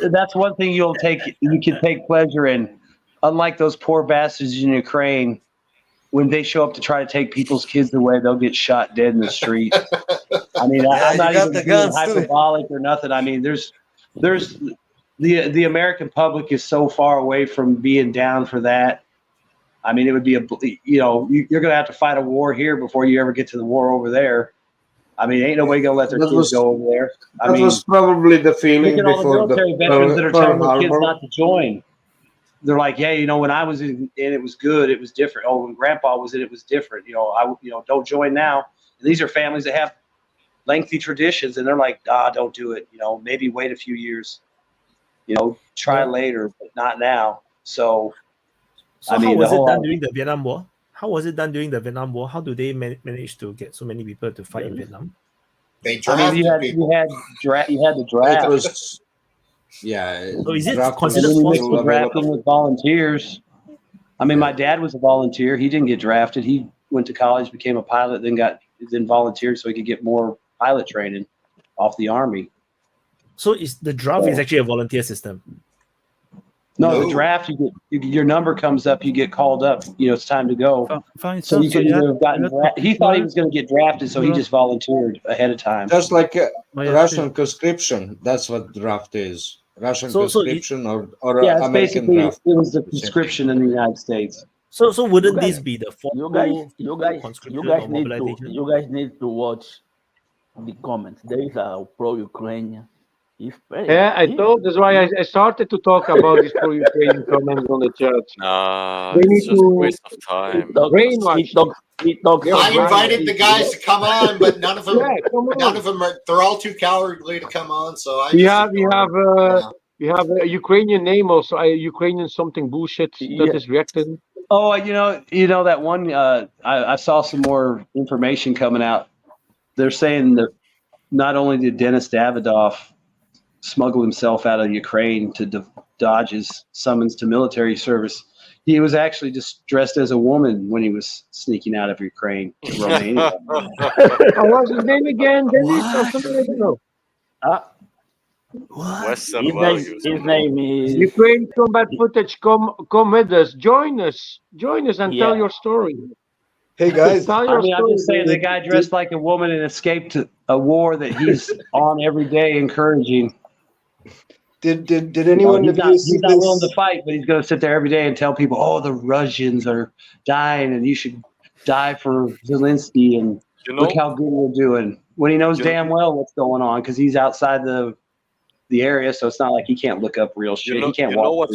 That's one thing you can take pleasure in. Unlike those poor bastards in Ukraine, when they show up to try to take people's kids away, they'll get shot dead in the street. I mean, I'm not even being hyperbolic or nothing. I mean, there's the American public is so far away from being down for that. I mean, it would be you're going to have to fight a war here before you ever get to the war over there. I mean, ain't nobody going to let their kids go over there. That was probably the feeling look at all before the military veterans that are telling their kids not to join. They're like, yeah, when I was in, it was good, it was different. Oh, when Grandpa was in, it was different. Don't join now. And these are families that have lengthy traditions, and they're like, don't do it. Maybe wait a few years. Try later, but not now. So how was it done during the Vietnam War? How was it done during the Vietnam War? How do they manage to get so many people to fight in Vietnam? They drafted you had the draft. So is it considered drafting with volunteers? I mean, my dad was a volunteer. He didn't get drafted. He went to college, became a pilot, then volunteered so he could get more pilot training off the Army. So the draft is actually a volunteer system? No, the draft, your number comes up, you get called up. It's time to go. Fine. So you could have gotten. He thought he was going to get drafted, so he just volunteered ahead of time. Just like a Russian conscription. That's what draft is. Russian conscription or American draft. It was the conscription in the United States. So wouldn't this be the you guys need to watch the comments. There is a pro-Ukrainian. I told. That's why I started to talk about this pro-Ukrainian comments on the church. It's just a waste of time. I invited the guys to come on, but none of them. They're all too cowardly to come on. So we have a Ukrainian name also. Ukrainian something bullshit that is reacted. Oh, that one. I saw some more information coming out. They're saying that not only did Dennis Davydov smuggle himself out of Ukraine to dodge his summons to military service, he was actually just dressed as a woman when he was sneaking out of Ukraine to Romania. What's his name again? His name is Ukraine Combat Footage. Come with us. Join us and tell your story. Hey guys, I'm just saying the guy dressed like a woman and escaped a war that he's on every day encouraging. Did anyone he's not willing to fight, but he's going to sit there every day and tell people, oh, the Russians are dying and you should die for Zelensky and look how good we're doing, when he knows damn well what's going on because he's outside the area, so it's not like he can't look up real shit. He can't walk.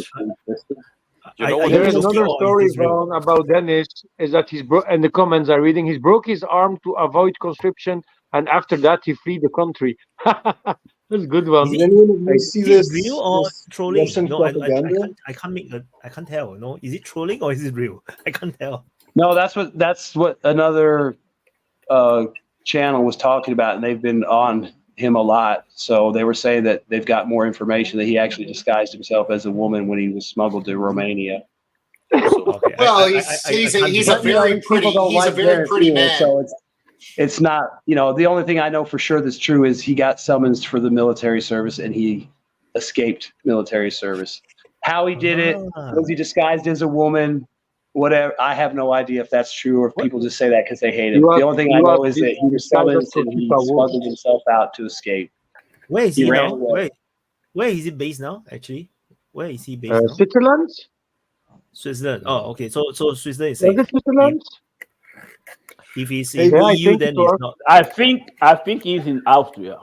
There is another story about Dennis, is that and the comments are reading, he broke his arm to avoid conscription, and after that he fled the country. That's a good one. Is it real or trolling? No, I can't tell. No, is it trolling or is it real? I can't tell. No, that's what another channel was talking about, and they've been on him a lot. So they were saying that they've got more information that he actually disguised himself as a woman when he was smuggled to Romania. Well, he's a very pretty man. So it's not, the only thing I know for sure that's true is he got summons for the military service and he escaped military service. How he did it, was he disguised as a woman? Whatever, I have no idea if that's true or if people just say that because they hate him. The only thing I know is that he was summoned and he smuggled himself out to escape. Where is he now? Where is he based now? Actually, where is he based now? Switzerland. Switzerland. Oh, okay. So Switzerland is safe. Switzerland? If he's in EU, then he's not. I think he's in Austria.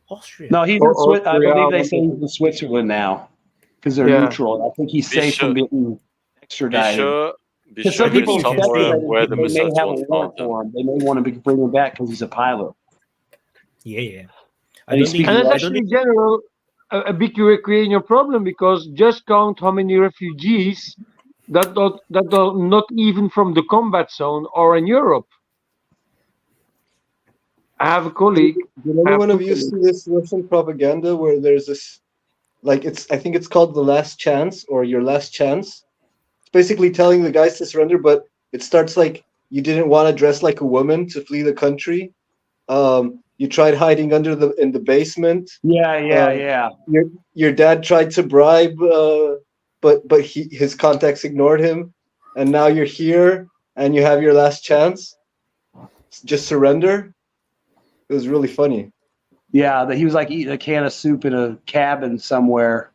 Austria. No, he's in Switzerland. I believe they say he's in Switzerland now because they're neutral. I think he's safe from getting extradited. Because some people where the may have a warrant for him. They may want to bring him back because he's a pilot. Yeah. And that's actually in general a big Ukrainian problem, because just count how many refugees that are not even from the combat zone or in Europe. I have a colleague. Did any one of you see this Russian propaganda where there's this, like, I think it's called The Last Chance or Your Last Chance. It's basically telling the guys to surrender, but it starts like you didn't want to dress like a woman to flee the country. you tried hiding in the basement. Yeah. Your dad tried to bribe, but his contacts ignored him, and now you're here and you have your last chance. Just surrender. It was really funny. Yeah, that he was like eating a can of soup in a cabin somewhere,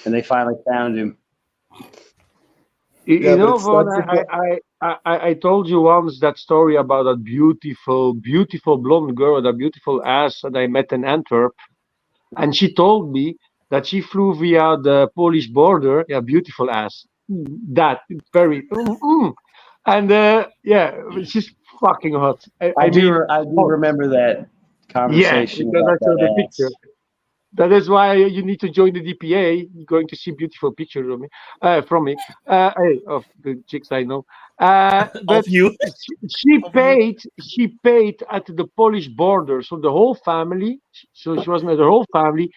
and they finally found him. You know, Vaughn, I told you once that story about a beautiful blonde girl with a beautiful ass that I met in Antwerp, and she told me that she flew via the Polish border. Yeah, beautiful ass. That very, and yeah, she's fucking hot. I do remember that conversation. Yeah, because I saw the picture. That is why you need to join the DPA. You're going to see beautiful pictures of me, from me. Hey, of the chicks I know. But of you. She paid at the Polish border. So the whole family. So she was with her whole family.